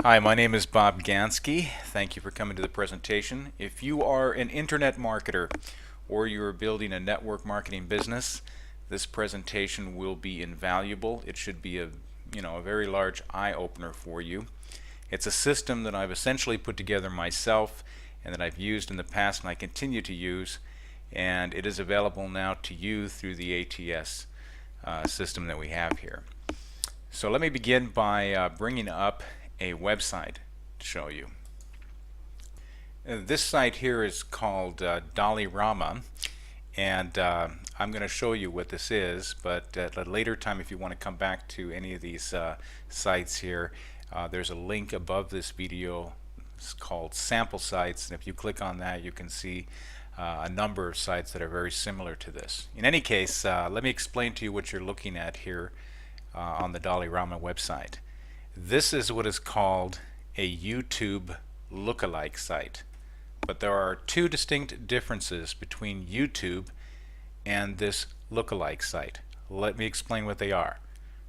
Hi, my name is Bob Gansky. Thank you for coming to the presentation. If you are an internet marketer or you're building a network marketing business, this presentation will be invaluable. It should be a very large eye-opener for you. It's a system that I've essentially put together myself and that I've used in the past and I continue to use, and it is available now to you through the ATS system that we have here. So let me begin by bringing up a website to show you. This site here is called Dollarama, and I'm going to show you what this is, but at a later time if you want to come back to any of these sites here, there's a link above this video. It's called Sample Sites, and if you click on that you can see a number of sites that are very similar to this. In any case, let me explain to you what you're looking at here on the Dollarama website. This is what is called a YouTube lookalike site. But there are two distinct differences between YouTube and this lookalike site. Let me explain what they are.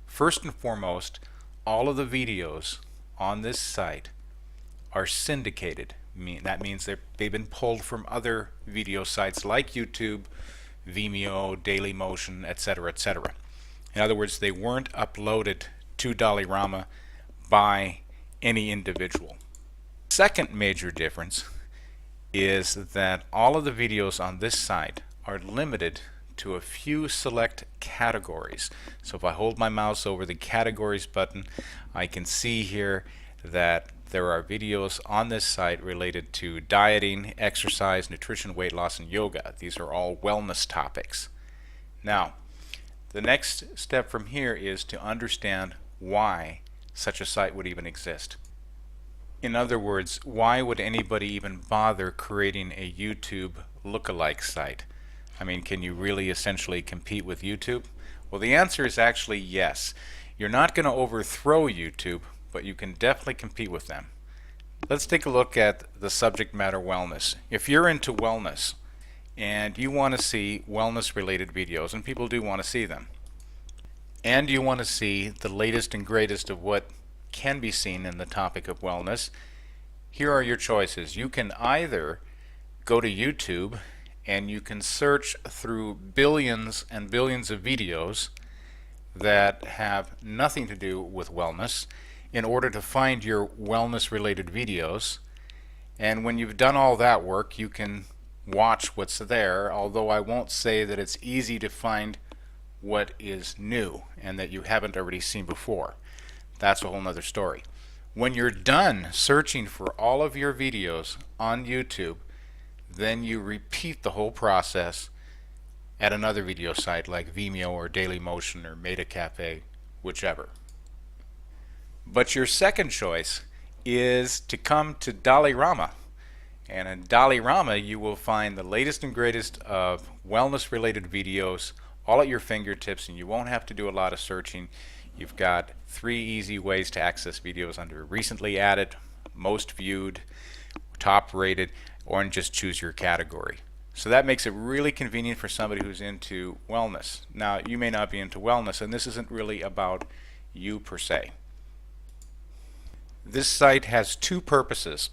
First and foremost, all of the videos on this site are syndicated. That means they've been pulled from other video sites like YouTube, Vimeo, Dailymotion, etc., etc. In other words, they weren't uploaded to Dollarama by any individual. Second major difference is that all of the videos on this site are limited to a few select categories. So if I hold my mouse over the categories button, I can see here that there are videos on this site related to dieting, exercise, nutrition, weight loss, and yoga. These are all wellness topics. Now, the next step from here is to understand why such a site would even exist. In other words, why would anybody even bother creating a YouTube lookalike site? I mean, can you really essentially compete with YouTube? Well, the answer is actually yes. You're not going to overthrow YouTube, but you can definitely compete with them. Let's take a look at the subject matter wellness. If you're into wellness and you want to see wellness related videos, and people do want to see them, and you want to see the latest and greatest of what can be seen in the topic of wellness, here are your choices. You can either go to YouTube and you can search through billions and billions of videos that have nothing to do with wellness in order to find your wellness related videos, and when you've done all that work you can watch what's there, although I won't say that it's easy to find what is new and that you haven't already seen before. That's a whole nother story. When you're done searching for all of your videos on YouTube, then you repeat the whole process at another video site like Vimeo or Dailymotion or Meta Cafe, whichever. But your second choice is to come to Dollarama. And in Dollarama you will find the latest and greatest of wellness related videos all at your fingertips, and you won't have to do a lot of searching. You've got 3 easy ways to access videos under recently added, most viewed, top rated, or just choose your category. So that makes it really convenient for somebody who's into wellness. Now, you may not be into wellness, and this isn't really about you per se. This site has 2 purposes.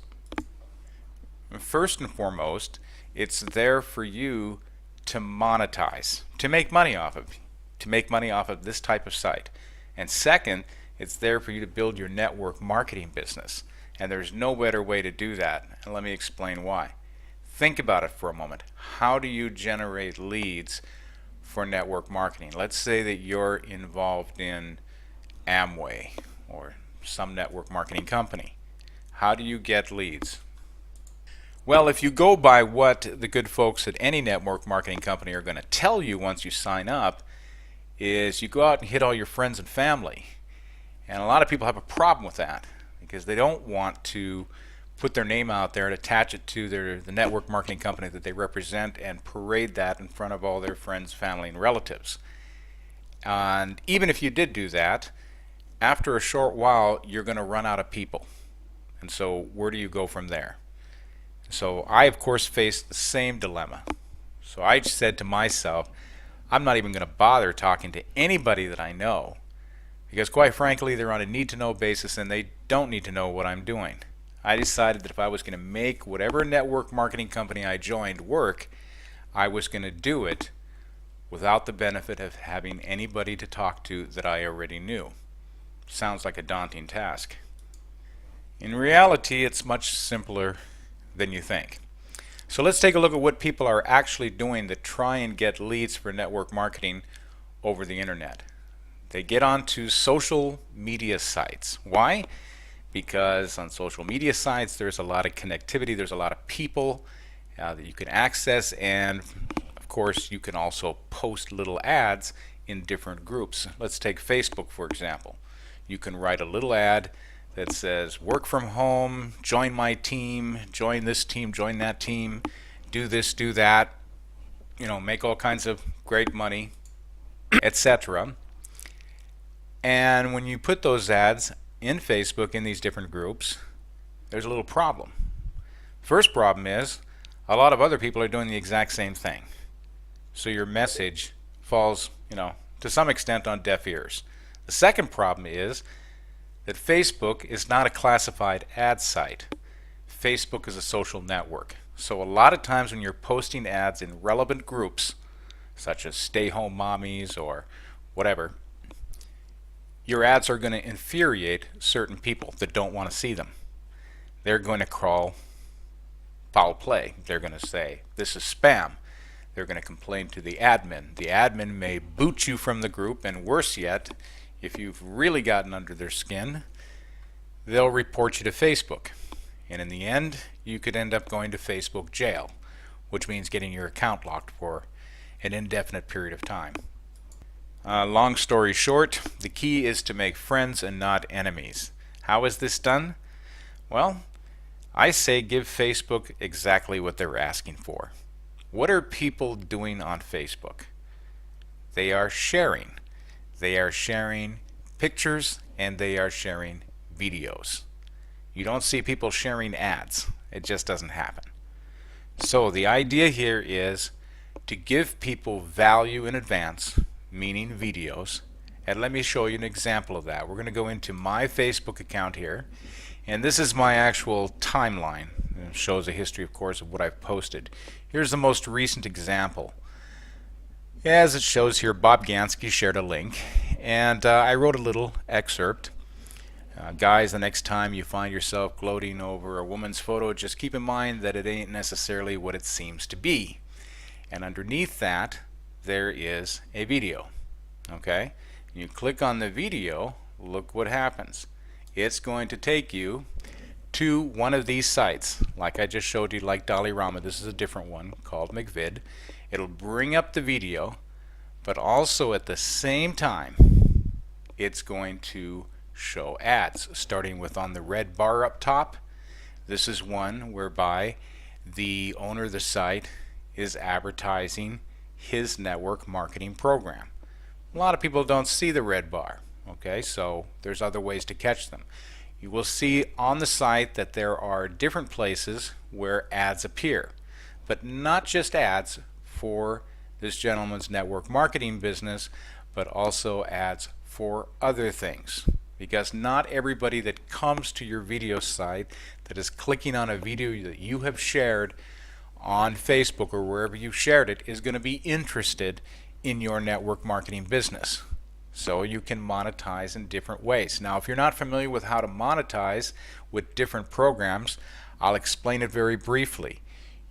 First and foremost, it's there for you to monetize, to make money off of this type of site. And second, it's there for you to build your network marketing business. And there's no better way to do that. And let me explain why. Think about it for a moment. How do you generate leads for network marketing? Let's say that you're involved in Amway or some network marketing company. How do you get leads? Well, if you go by what the good folks at any network marketing company are going to tell you once you sign up, is you go out and hit all your friends and family. And a lot of people have a problem with that because they don't want to put their name out there and attach it to the network marketing company that they represent and parade that in front of all their friends, family, and relatives. And even if you did do that, after a short while you're going to run out of people. And so where do you go from there? So I, of course, faced the same dilemma. So I said to myself, I'm not even going to bother talking to anybody that I know because quite frankly they're on a need-to-know basis and they don't need to know what I'm doing. I decided that if I was going to make whatever network marketing company I joined work, I was going to do it without the benefit of having anybody to talk to that I already knew. Sounds like a daunting task. In reality, it's much simpler than you think. So let's take a look at what people are actually doing to try and get leads for network marketing over the internet. They get onto social media sites. Why? Because on social media sites there's a lot of connectivity, there's a lot of people that you can access, and of course you can also post little ads in different groups. Let's take Facebook for example. You can write a little ad that says work from home, join my team, join this team, join that team, do this, do that, make all kinds of great money, etc. And when you put those ads in Facebook in these different groups, there's a little problem. First problem is a lot of other people are doing the exact same thing. So your message falls, to some extent on deaf ears. The second problem is that Facebook is not a classified ad site. Facebook is a social network. So a lot of times when you're posting ads in relevant groups, such as stay-home mommies or whatever, your ads are going to infuriate certain people that don't want to see them. They're going to crawl foul play. They're going to say, this is spam. They're going to complain to the admin. The admin may boot you from the group, and worse yet, if you've really gotten under their skin, they'll report you to Facebook. And in the end, you could end up going to Facebook jail, which means getting your account locked for an indefinite period of time. Long story short, the key is to make friends and not enemies. How is this done? Well, I say give Facebook exactly what they're asking for. What are people doing on Facebook? They are sharing. They are sharing pictures and they are sharing videos. You don't see people sharing ads. It just doesn't happen. So the idea here is to give people value in advance, meaning videos. And let me show you an example of that. We're going to go into my Facebook account here, and this is my actual timeline. It shows a history, of course, of what I've posted. Here's the most recent example. As it shows here, Bob Gansky shared a link, and I wrote a little excerpt. Guys, the next time you find yourself gloating over a woman's photo, just keep in mind that it ain't necessarily what it seems to be. And underneath that, there is a video. Okay? You click on the video, look what happens. It's going to take you to one of these sites, like I just showed you, like Dollarama. This is a different one called McVid. It'll bring up the video, but also at the same time, it's going to show ads, starting with on the red bar up top. This is one whereby the owner of the site is advertising his network marketing program. A lot of people don't see the red bar. Okay, so there's other ways to catch them. You will see on the site that there are different places where ads appear, but not just ads for this gentleman's network marketing business, but also ads for other things. Because not everybody that comes to your video site, that is clicking on a video that you have shared on Facebook or wherever you shared it, is going to be interested in your network marketing business. So you can monetize in different ways. Now, if you're not familiar with how to monetize with different programs, I'll explain it very briefly.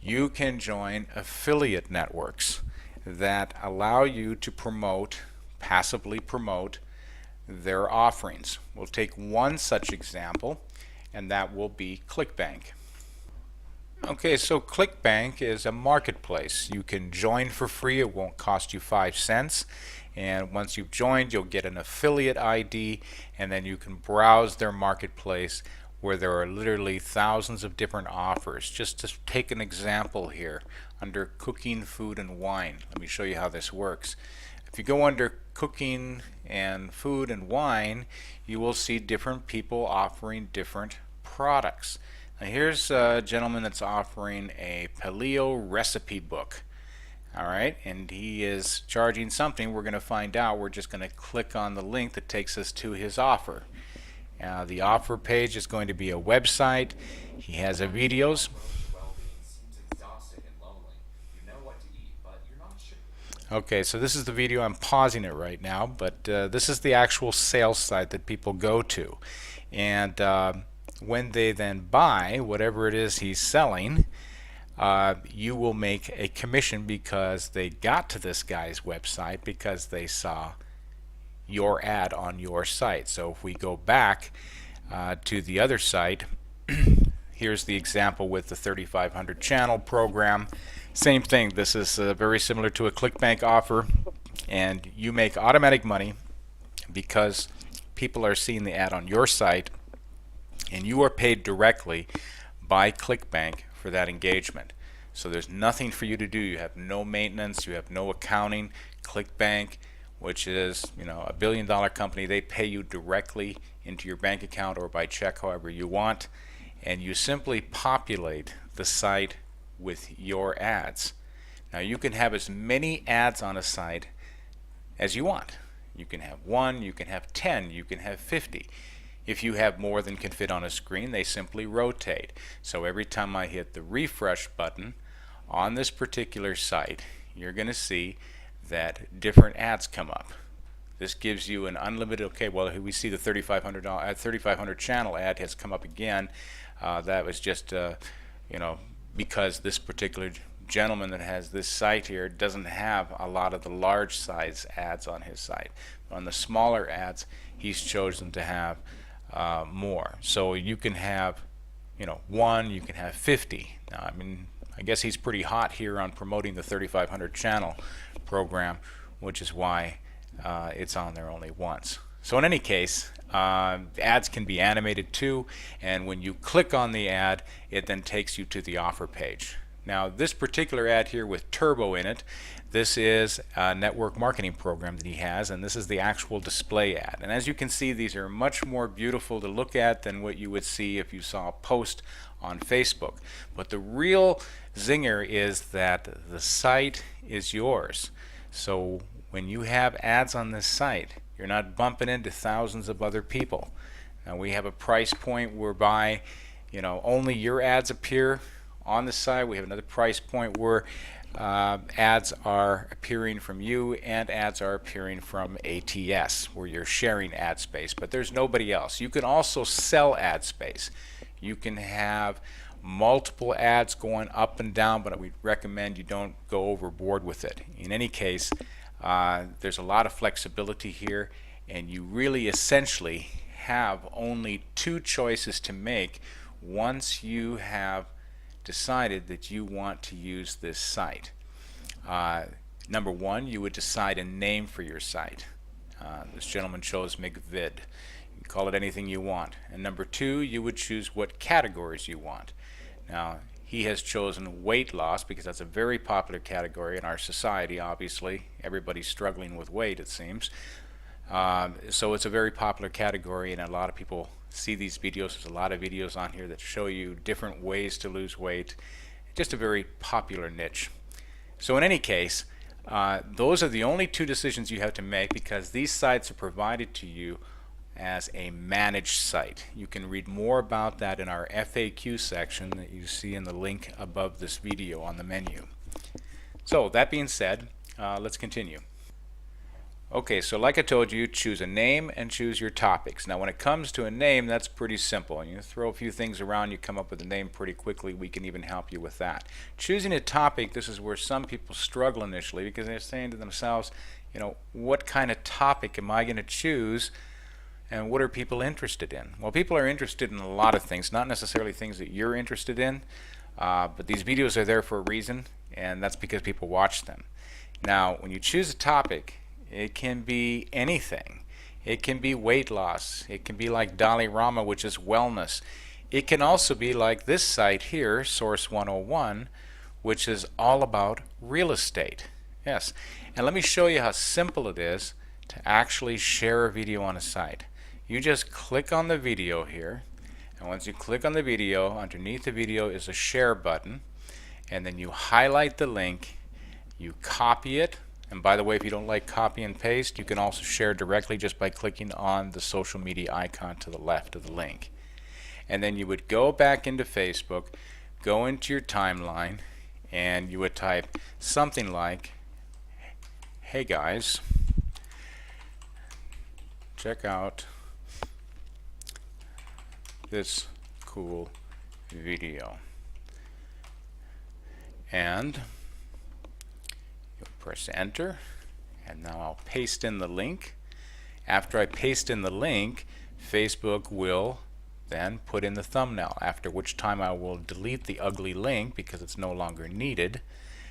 You can join affiliate networks that allow you to passively promote their offerings. We'll take one such example, and that will be ClickBank. Okay, so ClickBank is a marketplace. You can join for free. It won't cost you 5 cents. And once you've joined, you'll get an affiliate ID, and then you can browse their marketplace where there are literally thousands of different offers. Just to take an example here, under cooking, food, and wine, let me show you how this works. If you go under cooking and food and wine, you will see different people offering different products. Now here's a gentleman that's offering a paleo recipe book. All right, and he is charging something. We're going to find out. We're just going to click on the link that takes us to his offer. The offer page is going to be a website. He has a videos. Okay, so this is the video. I'm pausing it right now, but this is the actual sales site that people go to. And when they then buy whatever it is he's selling, you will make a commission because they got to this guy's website because they saw your ad on your site. So if we go back to the other site, here's the example with the 3500 channel program. Same thing. This is very similar to a ClickBank offer, and you make automatic money because people are seeing the ad on your site, and you are paid directly by ClickBank for that engagement. So there's nothing for you to do. You have no maintenance, you have no accounting. ClickBank, which is, you know, $1 billion company, they pay you directly into your bank account or by check, however you want, and you simply populate the site with your ads. Now you can have as many ads on a site as you want. You can have 1, you can have 10, you can have 50. If you have more than can fit on a screen, they simply rotate. So every time I hit the refresh button on this particular site, you're going to see that different ads come up. This gives you an unlimited, okay, well, we see the $3,500 channel ad has come up again. That was just, you know, because this particular gentleman that has this site here doesn't have a lot of the large size ads on his site. On the smaller ads, he's chosen to have more. So you can have, you know, 1, you can have 50. Now, I mean, I guess he's pretty hot here on promoting the 3500 channel program, which is why it's on there only once. So in any case, ads can be animated too, and when you click on the ad, it then takes you to the offer page. Now this particular ad here with Turbo in it, this is a network marketing program that he has, and this is the actual display ad. And as you can see, these are much more beautiful to look at than what you would see if you saw a post on Facebook. But the real zinger is that the site is yours. So when you have ads on this site, you're not bumping into thousands of other people. Now we have a price point whereby, you know, only your ads appear on the site. We have another price point where ads are appearing from you and ads are appearing from ATS, where you're sharing ad space, but there's nobody else. You can also sell ad space. You can have multiple ads going up and down, but we recommend you don't go overboard with it. In any case, there's a lot of flexibility here, and you really essentially have only 2 choices to make once you have decided that you want to use this site. Number 1, you would decide a name for your site. This gentleman chose McVid. You can call it anything you want. And number 2, you would choose what categories you want. Now, he has chosen weight loss because that's a very popular category in our society, obviously. Everybody's struggling with weight, it seems. So it's a very popular category, and a lot of people see these videos. There's a lot of videos on here that show you different ways to lose weight. Just a very popular niche. So in any case, those are the only 2 decisions you have to make, because these sites are provided to you as a managed site. You can read more about that in our FAQ section that you see in the link above this video on the menu. So that being said, let's continue. Okay, so like I told you, choose a name and choose your topics. Now when it comes to a name, that's pretty simple. You throw a few things around, you come up with a name pretty quickly. We can even help you with that. Choosing a topic, this is where some people struggle initially, because they're saying to themselves, you know, what kind of topic am I going to choose, and what are people interested in? Well, people are interested in a lot of things, not necessarily things that you're interested in, but these videos are there for a reason, and that's because people watch them. Now when you choose a topic, it can be anything. It can be weight loss. It can be like Dalai Lama, which is wellness. It can also be like this site here, Source 101, which is all about real estate. Yes, and let me show you how simple it is to actually share a video on a site. You just click on the video here, and once you click on the video, underneath the video is a share button, and then you highlight the link, You copy it, and by the way, if you don't like copy and paste, you can also share directly just by clicking on the social media icon to the left of the link. And then you would go back into Facebook, go into your timeline, and you would type something like, "Hey guys, check out this cool video," and you'll press enter, and now I'll paste in the link. After I paste in the link, Facebook will then put in the thumbnail, after which time I will delete the ugly link because it's no longer needed,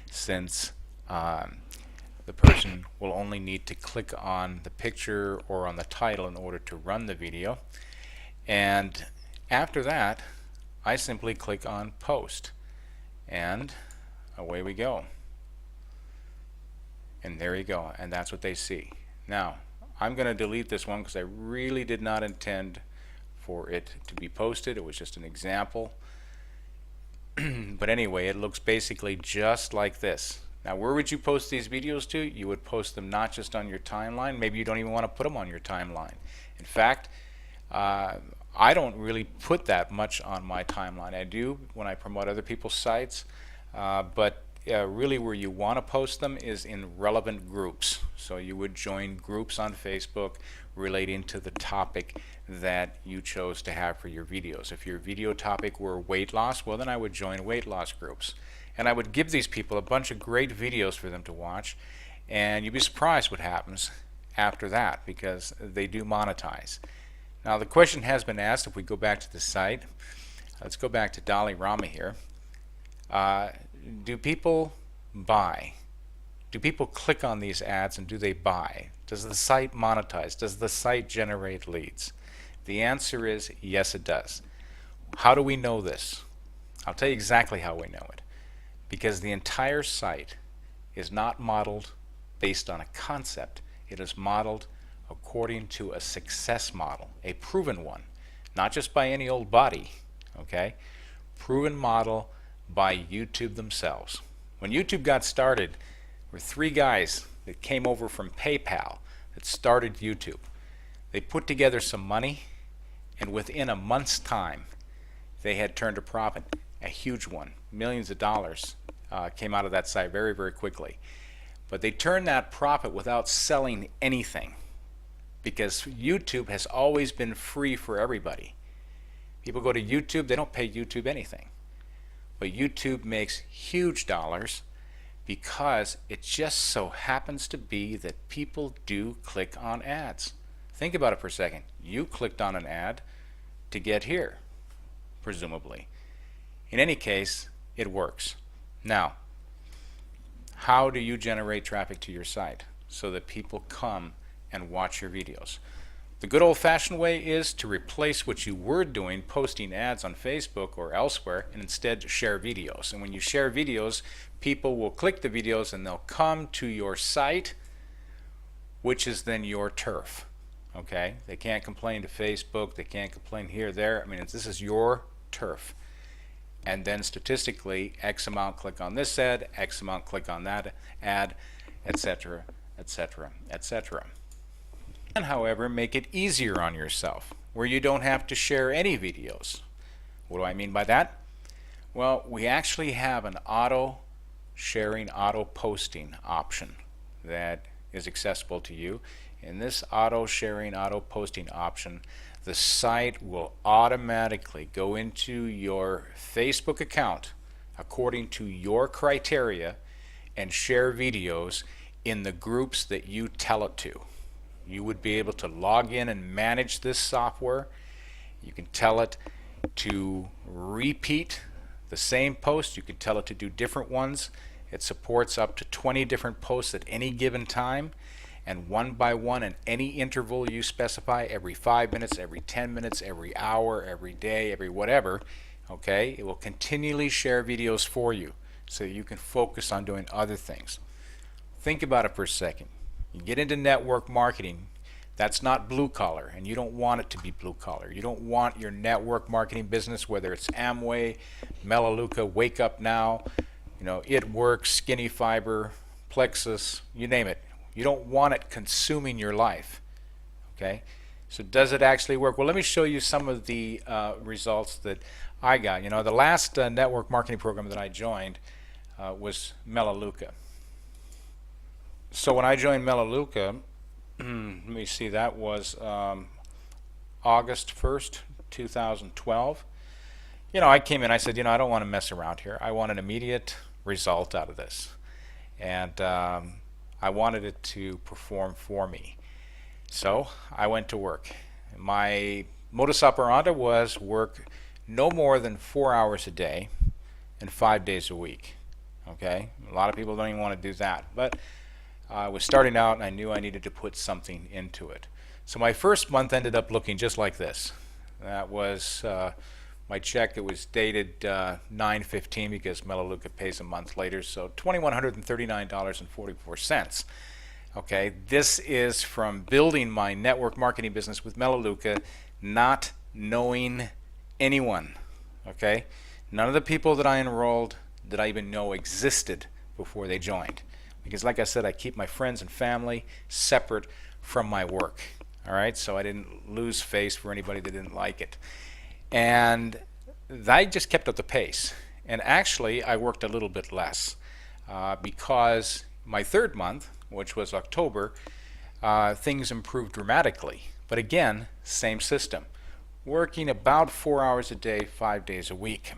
since the person will only need to click on the picture or on the title in order to run the video. And after that, I simply click on post, and away we go. And there you go, and that's what they see. Now, I'm going to delete this one because I really did not intend for it to be posted. It was just an example. But anyway, it looks basically just like this. Now, where would you post these videos to? You would post them not just on your timeline. Maybe you don't even want to put them on your timeline. In fact, I don't really put that much on my timeline. I do when I promote other people's sites, but really where you want to post them is in relevant groups. So you would join groups on Facebook relating to the topic that you chose to have for your videos. If your video topic were weight loss, well then I would join weight loss groups. And I would give these people a bunch of great videos for them to watch, and you'd be surprised what happens after that, because they do monetize. Now the question has been asked, if we go back to the site, let's go back to Dalai Rama here. Do people buy? Do people click on these ads and do they buy? Does the site monetize? Does the site generate leads? The answer is yes, it does. How do we know this? I'll tell you exactly how we know it. Because the entire site is not modeled based on a concept. It is modeled according to a success model, a proven one, not just by any old body, okay? Proven model by YouTube themselves. When YouTube got started, there were 3 guys that came over from PayPal that started YouTube. They put together some money, and within a month's time, they had turned a profit, a huge one. Millions of dollars came out of that site very, very quickly. But they turned that profit without selling anything, because YouTube has always been free for everybody. People go to YouTube, they don't pay YouTube anything. But YouTube makes huge dollars because it just so happens to be that people do click on ads. Think about it for a second. You clicked on an ad to get here, presumably. In any case, it works. Now, how do you generate traffic to your site so that people come and watch your videos? The good old-fashioned way is to replace what you were doing, posting ads on Facebook or elsewhere, and instead share videos. And when you share videos, people will click the videos and they'll come to your site, which is then your turf. Okay? They can't complain to Facebook, they can't complain here, there. I mean, this is your turf. And then statistically, X amount click on this ad, X amount click on that ad, etc., etc., etc. And however, make it easier on yourself, where you don't have to share any videos. What do I mean by that? Well, we actually have an auto sharing, auto posting option that is accessible to you. In this auto sharing, auto posting option, the site will automatically go into your Facebook account according to your criteria and share videos in the groups that you tell it to. You would be able to log in and manage this software. You can tell it to repeat the same post. You can tell it to do different ones. It supports up to 20 different posts at any given time, and one by one in any interval you specify, every 5 minutes, every 10 minutes, every hour, every day, every whatever. Okay, it will continually share videos for you so you can focus on doing other things. Think about it for a second. You get into network marketing, that's not blue collar, and you don't want it to be blue collar. You don't want your network marketing business, whether it's Amway, Melaleuca, Wake Up Now, It Works, Skinny Fiber, plexus, you name it. You don't want it consuming your life. Okay, so does it actually work? Well, let me show you some of the results that I got. You know, the last network marketing program that I joined was Melaleuca. So when I joined Melaleuca, let me see, that was August 1st, 2012. You know, I came in, I said, you know, I don't want to mess around here. I want an immediate result out of this. And I wanted it to perform for me. So I went to work. My modus operandi was work no more than 4 hours a day and 5 days a week. Okay, a lot of people don't even want to do that, but I was starting out and I knew I needed to put something into it. So my first month ended up looking just like this. That was my check. It was dated 9/15 because Melaleuca pays a month later, so $2,139.44. Okay, this is from building my network marketing business with Melaleuca, not knowing anyone. Okay, none of the people that I enrolled did I even know existed before they joined, because like I said, I keep my friends and family separate from my work. All right, so I didn't lose face for anybody that didn't like it, and I just kept up the pace. And actually I worked a little bit less because my third month, which was October, things improved dramatically. But again, same system, working about 4 hours a day, 5 days a week.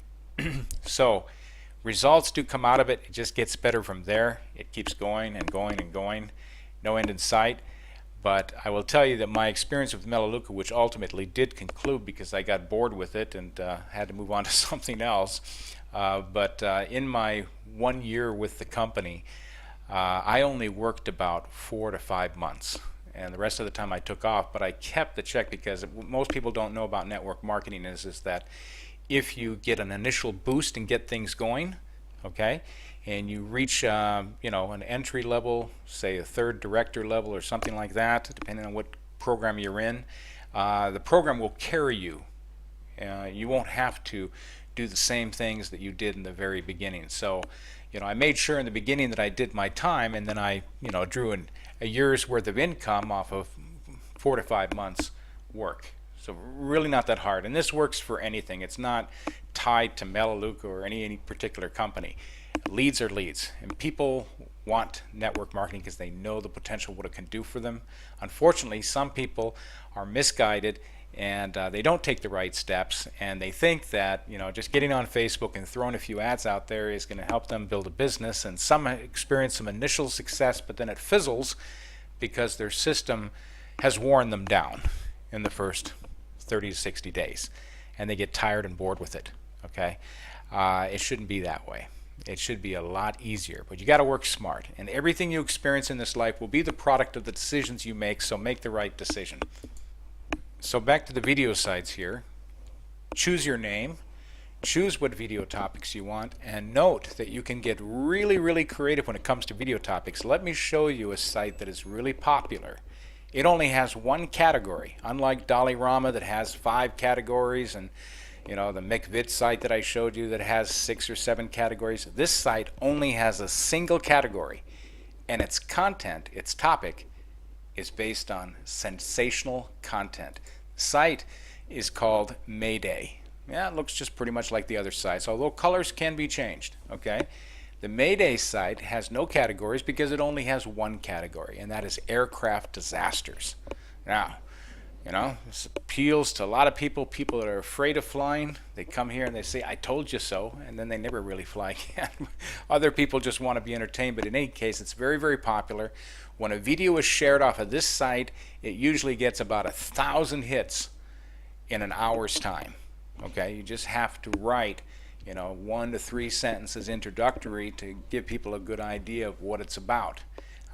So results do come out of it. It just gets better from there. It keeps going and going and going, no end in sight. But I will tell you that my experience with Melaleuca, which ultimately did conclude because I got bored with it and had to move on to something else, but in my 1 year with the company, I only worked about 4 to 5 months, and the rest of the time I took off. But I kept the check, because most people don't know about network marketing is that if you get an initial boost and get things going, okay, and you reach you know, an entry level, say a third director level or something like that, depending on what program you're in, the program will carry you. You won't have to do the same things that you did in the very beginning. So, you know, I made sure in the beginning that I did my time, and then I, you know, drew a year's worth of income off of 4 to 5 months work. So really not that hard, and this works for anything. It's not tied to Melaleuca or any particular company. Leads are leads, and people want network marketing because they know the potential, what it can do for them. Unfortunately, some people are misguided, and they don't take the right steps, and they think that, you know, just getting on Facebook and throwing a few ads out there is going to help them build a business. And some experience some initial success, but then it fizzles because their system has worn them down in the first 30 to 60 days, and they get tired and bored with it. Okay, it shouldn't be that way. It should be a lot easier, but you got to work smart, and everything you experience in this life will be the product of the decisions you make, so make the right decision. So back to the video sites here. Choose your name, choose what video topics you want, and note that you can get really, really creative when it comes to video topics. Let me show you a site that is really popular. It only has one category, unlike Dollarama that has 5 categories, and you know, the McVit site that I showed you that has 6 or 7 categories. This site only has a single category, and its content, its topic, is based on sensational content. The site is called Mayday. Yeah, it looks just pretty much like the other sites, although colors can be changed. Okay, the Mayday site has no categories because it only has one category, and that is aircraft disasters. Now, you know, this appeals to a lot of people that are afraid of flying. They come here and they say, I told you so, and then they never really fly again. Other people just want to be entertained, but in any case, it's very, very popular. When a video is shared off of this site, it usually gets about 1,000 hits in an hour's time. Okay, you just have to write, you know, 1 to 3 sentences introductory to give people a good idea of what it's about.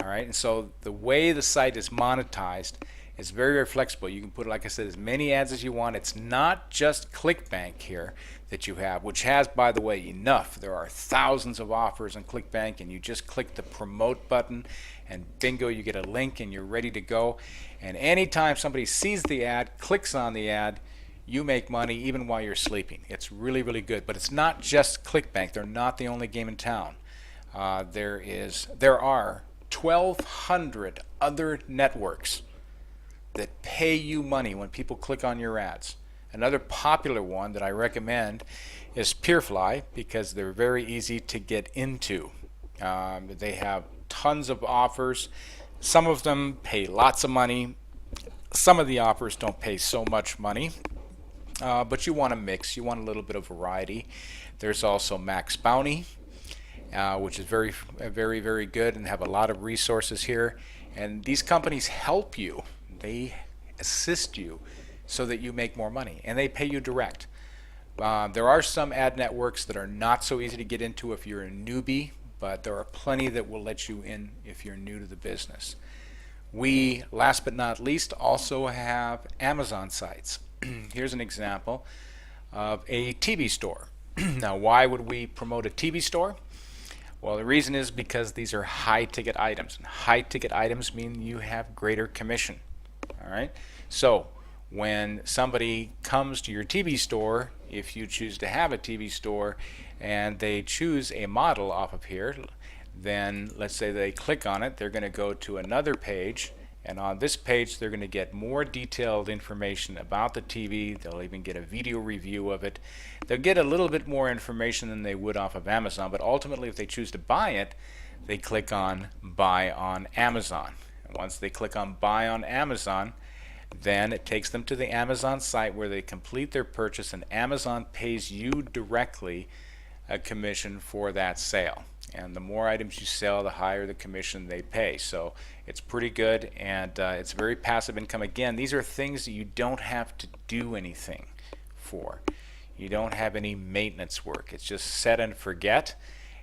All right, and so the way the site is monetized, it's very, very flexible. You can put, like I said, as many ads as you want. It's not just ClickBank here that you have, which has, by the way, enough. There are thousands of offers on ClickBank, and you just click the promote button, and bingo, you get a link, and you're ready to go. And anytime somebody sees the ad, clicks on the ad, you make money even while you're sleeping. It's really, really good. But it's not just ClickBank. They're not the only game in town. There are 1,200 other networks that pay you money when people click on your ads. Another popular one that I recommend is Peerfly because they're very easy to get into. They have tons of offers. Some of them pay lots of money. Some of the offers don't pay so much money. But you want a mix. You want a little bit of variety. There's also Max Bounty, which is very, very good and have a lot of resources here. And these companies help you. They assist you so that you make more money, and they pay you direct. There are some ad networks that are not so easy to get into if you're a newbie, but there are plenty that will let you in if you're new to the business. We, last but not least, also have Amazon sites. Here's an example of a TV store. Now, why would we promote a TV store? Well, the reason is because these are high-ticket items, and high-ticket items mean you have greater commission. All right. So when somebody comes to your TV store, if you choose to have a TV store, and they choose a model off of here, then let's say they click on it, they're going to go to another page, and on this page they're going to get more detailed information about the TV. They'll even get a video review of it. They'll get a little bit more information than they would off of Amazon, but ultimately if they choose to buy it, they click on Buy on Amazon. And once they click on Buy on Amazon, then it takes them to the Amazon site where they complete their purchase, and Amazon pays you directly a commission for that sale. And the more items you sell, the higher the commission they pay. So it's pretty good, and it's very passive income. Again, these are things that you don't have to do anything for. You don't have any maintenance work. It's just set and forget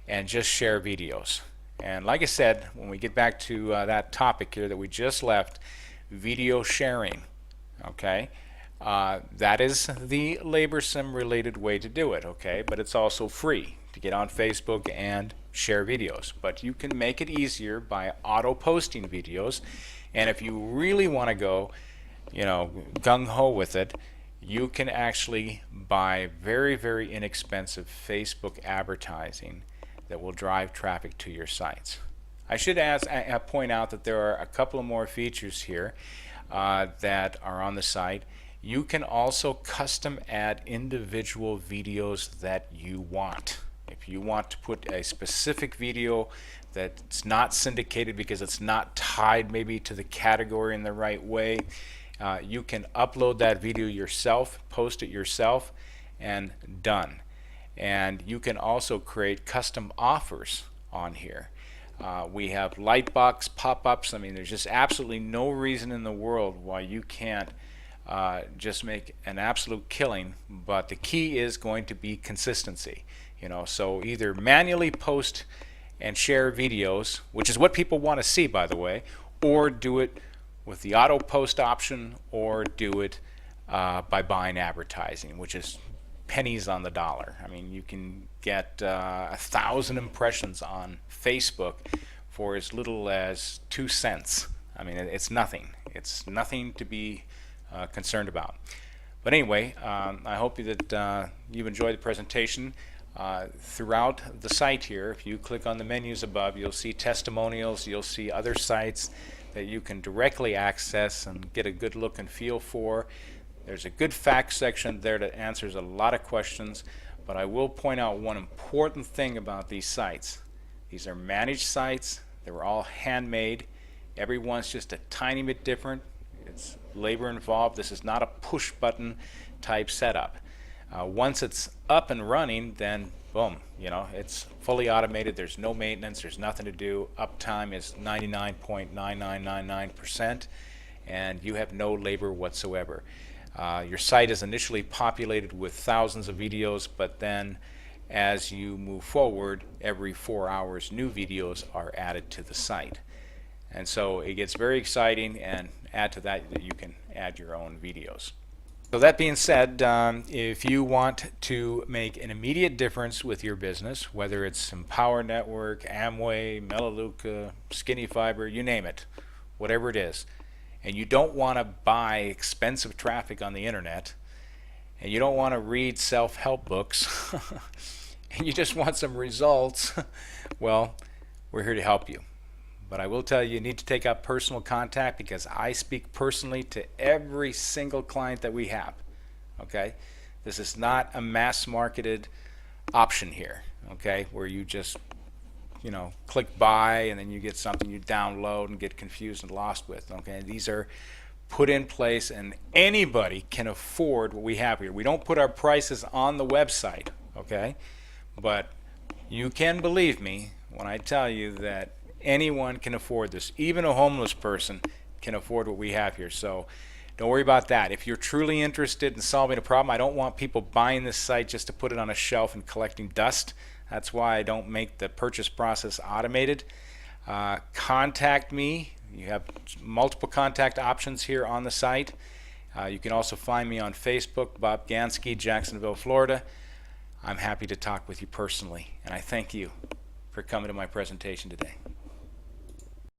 and just share videos. And like I said, when we get back to that topic here that we just left, video sharing, okay, that is the laborsome related way to do it, okay, but it's also free to get on Facebook and share videos. But you can make it easier by auto posting videos, and if you really want to go, you know, gung-ho with it, you can actually buy very inexpensive Facebook advertising that will drive traffic to your sites. I should point out that there are a couple of more features here that are on the site. You can also custom add individual videos that you want. If you want to put a specific video that's not syndicated because it's not tied maybe to the category in the right way, you can upload that video yourself, post it yourself, and done. And you can also create custom offers on here. We have lightbox pop-ups. I mean, there's just absolutely no reason in the world why you can't just make an absolute killing, but the key is going to be consistency. You know, so either manually post and share videos, which is what people want to see, by the way, or do it with the auto post option, or do it by buying advertising, which is pennies on the dollar. I mean, you can get 1,000 impressions on Facebook for as little as 2 cents. I mean, it's nothing. It's nothing to be concerned about. But anyway, I hope that you've enjoyed the presentation. Throughout the site here, if you click on the menus above, you'll see testimonials, you'll see other sites that you can directly access and get a good look and feel for. There's a good facts section there that answers a lot of questions, but I will point out one important thing about these sites. These are managed sites. They were all handmade. Every one's just a tiny bit different. It's labor involved. This is not a push button type setup. Once it's up and running, then boom, you know, it's fully automated. There's no maintenance. There's nothing to do. Uptime is 99.9999%, and you have no labor whatsoever. Your site is initially populated with thousands of videos, but then as you move forward, every 4 hours new videos are added to the site. And so it gets very exciting, and add to that you can add your own videos. So that being said, if you want to make an immediate difference with your business, whether it's Empower Network, Amway, Melaleuca, Skinny Fiber, you name it, whatever it is, and you don't want to buy expensive traffic on the internet, and you don't want to read self-help books, and you just want some results, well, we're here to help you. But I will tell you, you need to take up personal contact because I speak personally to every single client that we have. Okay? This is not a mass marketed option here, okay, where you just, click buy and then you get something you download and get confused and lost with. Okay? These are put in place and anybody can afford what we have here. We don't put our prices on the website, okay? But you can believe me when I tell you that anyone can afford this. Even a homeless person can afford what we have here. So don't worry about that. If you're truly interested in solving a problem, I don't want people buying this site just to put it on a shelf and collecting dust. That's why I don't make the purchase process automated. Contact me. You have multiple contact options here on the site. You can also find me on Facebook, Bob Gansky, Jacksonville, Florida. I'm happy to talk with you personally, and I thank you for coming to my presentation today.